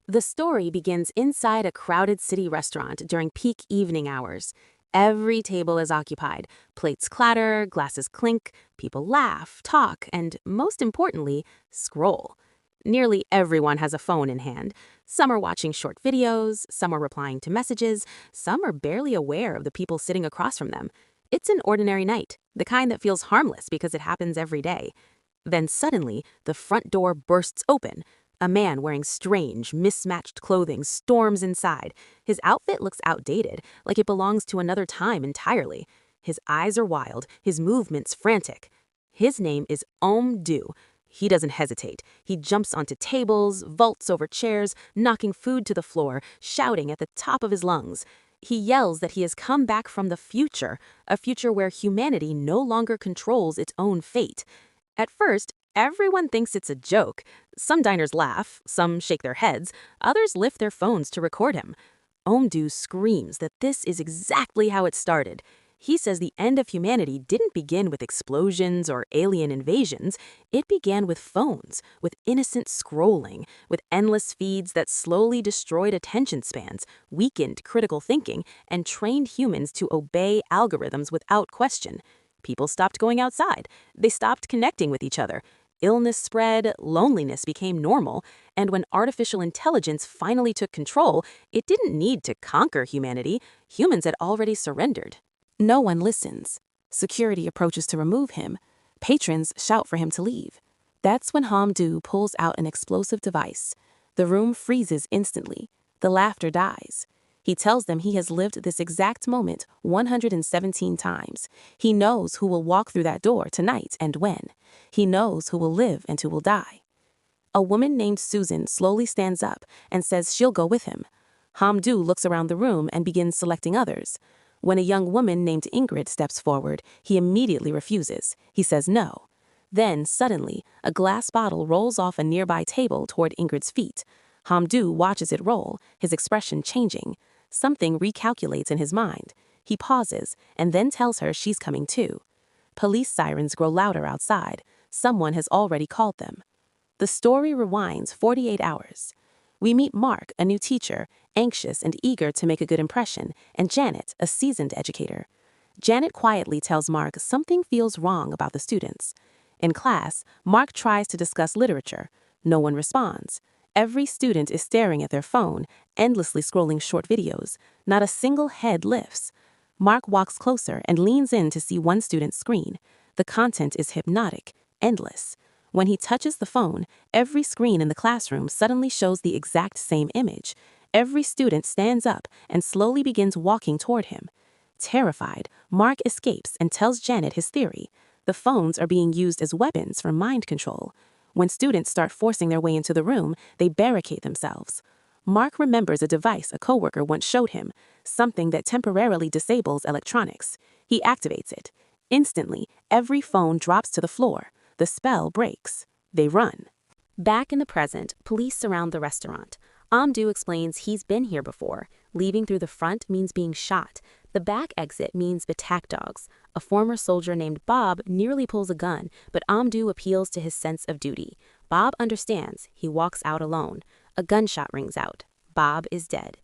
The story begins inside a crowded city restaurant during peak evening hours. Every table is occupied. Plates clatter, glasses clink, people laugh, talk, and most importantly, scroll. Nearly everyone has a phone in hand. Some are watching short videos, some are replying to messages, some are barely aware of the people sitting across from them. It's an ordinary night, the kind that feels harmless because it happens every day. Then suddenly, the front door bursts open. A man wearing strange, mismatched clothing storms inside. His outfit looks outdated, like it belongs to another time entirely. His eyes are wild, his movements frantic. His name is Do. He doesn't hesitate. He jumps onto tables, vaults over chairs, knocking food to the floor, shouting at the top of his lungs. He yells that he has come back from the future, a future where humanity no longer controls its own fate. At first, everyone thinks it's a joke. Some diners laugh, some shake their heads, others lift their phones to record him. Omdu screams that this is exactly how it started. He says the end of humanity didn't begin with explosions or alien invasions. It began with phones, with innocent scrolling, with endless feeds that slowly destroyed attention spans, weakened critical thinking, and trained humans to obey algorithms without question. People stopped going outside. They stopped connecting with each other. Illness spread, loneliness became normal, and when artificial intelligence finally took control, it didn't need to conquer humanity. Humans had already surrendered. No one listens. Security approaches to remove him. Patrons shout for him to leave. That's when Hamdu pulls out an explosive device. The room freezes instantly. The laughter dies. He tells them he has lived this exact moment 117 times. He knows who will walk through that door tonight and when. He knows who will live and who will die. A woman named Susan slowly stands up and says she'll go with him. Hamdu looks around the room and begins selecting others. When a young woman named Ingrid steps forward, he immediately refuses. He says no. Then, suddenly, a glass bottle rolls off a nearby table toward Ingrid's feet. Hamdu watches it roll, his expression changing. Something recalculates in his mind. He pauses and then tells her she's coming too. Police sirens grow louder outside. Someone has already called them. The story rewinds 48 hours. We meet Mark, a new teacher, anxious and eager to make a good impression, and Janet, a seasoned educator. Janet quietly tells Mark something feels wrong about the students. In class, Mark tries to discuss literature. No one responds. Every student is staring at their phone, endlessly scrolling short videos. Not a single head lifts. Mark walks closer and leans in to see one student's screen. The content is hypnotic, endless. When he touches the phone, every screen in the classroom suddenly shows the exact same image. Every student stands up and slowly begins walking toward him. Terrified, Mark escapes and tells Janet his theory. The phones are being used as weapons for mind control. When students start forcing their way into the room, they barricade themselves. Mark remembers a device a coworker once showed him, something that temporarily disables electronics. He activates it. Instantly, every phone drops to the floor. The spell breaks. They run. Back in the present, police surround the restaurant. Amdu explains he's been here before. Leaving through the front means being shot. The back exit means attack dogs. A former soldier named Bob nearly pulls a gun, but Amdu appeals to his sense of duty. Bob understands. He walks out alone. A gunshot rings out. Bob is dead.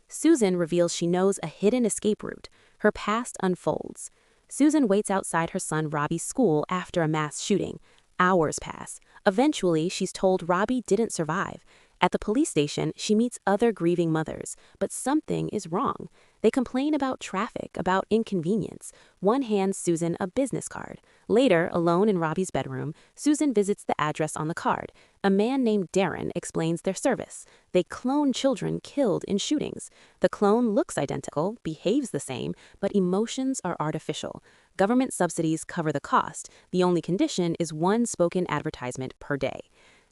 Susan reveals she knows a hidden escape route. Her past unfolds. Susan waits outside her son Robbie's school after a mass shooting. Hours pass. Eventually, she's told Robbie didn't survive. At the police station, she meets other grieving mothers, but something is wrong. They complain about traffic, about inconvenience. One hands Susan a business card. Later, alone in Robbie's bedroom, Susan visits the address on the card. A man named Darren explains their service. They clone children killed in shootings. The clone looks identical, behaves the same, but emotions are artificial. Government subsidies cover the cost. The only condition is one spoken advertisement per day.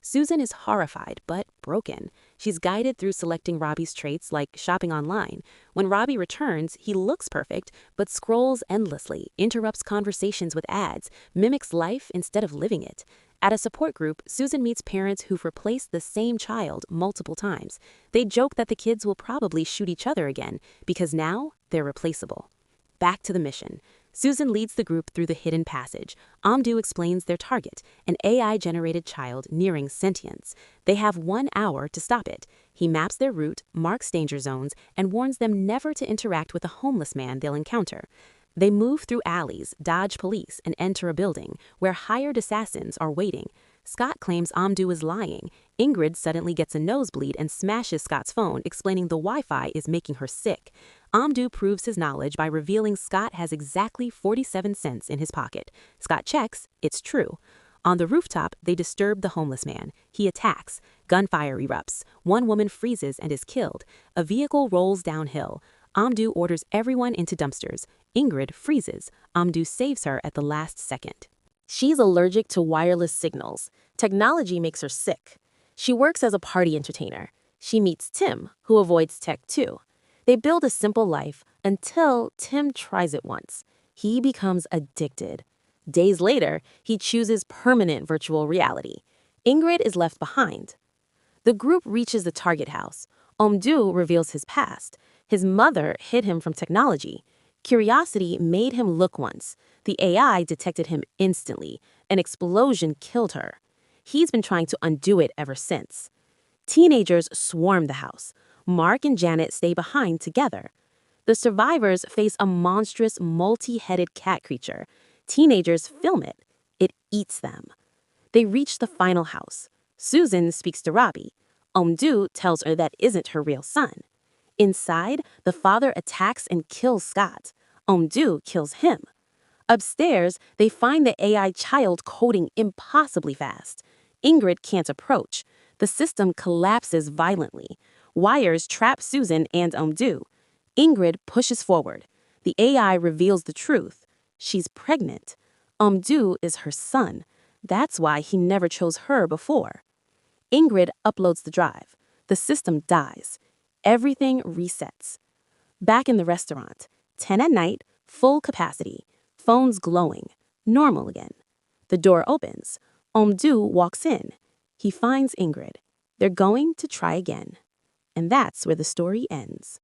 Susan is horrified, but broken. She's guided through selecting Robbie's traits like shopping online. When Robbie returns, he looks perfect, but scrolls endlessly, interrupts conversations with ads, mimics life instead of living it. At a support group, Susan meets parents who've replaced the same child multiple times. They joke that the kids will probably shoot each other again, because now they're replaceable. Back to the mission. Susan leads the group through the hidden passage. Amdu explains their target, an AI-generated child nearing sentience. They have 1 hour to stop it. He maps their route, marks danger zones, and warns them never to interact with a homeless man they'll encounter. They move through alleys, dodge police, and enter a building where hired assassins are waiting. Scott claims Amdu is lying. Ingrid suddenly gets a nosebleed and smashes Scott's phone, explaining the Wi-Fi is making her sick. Amdu proves his knowledge by revealing Scott has exactly 47 cents in his pocket. Scott checks, it's true. On the rooftop, they disturb the homeless man. He attacks. Gunfire erupts. One woman freezes and is killed. A vehicle rolls downhill. Amdu orders everyone into dumpsters. Ingrid freezes. Amdu saves her at the last second. She's allergic to wireless signals. Technology makes her sick. She works as a party entertainer. She meets Tim, who avoids tech too. They build a simple life until Tim tries it once. He becomes addicted. Days later, he chooses permanent virtual reality. Ingrid is left behind. The group reaches the target house. Amdu reveals his past. His mother hid him from technology. Curiosity made him look once. The AI detected him instantly. An explosion killed her. He's been trying to undo it ever since. Teenagers swarm the house. Mark and Janet stay behind together. The survivors face a monstrous, multi-headed cat creature. Teenagers film it. It eats them. They reach the final house. Susan speaks to Robbie. Amdu tells her that isn't her real son. Inside, the father attacks and kills Scott. Amdu kills him. Upstairs, they find the AI child coding impossibly fast. Ingrid can't approach. The system collapses violently. Wires trap Susan and Amdu. Ingrid pushes forward. The AI reveals the truth. She's pregnant. Amdu is her son. That's why he never chose her before. Ingrid uploads the drive. The system dies. Everything resets. Back in the restaurant, 10 at night, full capacity, phones glowing, normal again. The door opens. Amdu walks in. He finds Ingrid. They're going to try again. And that's where the story ends.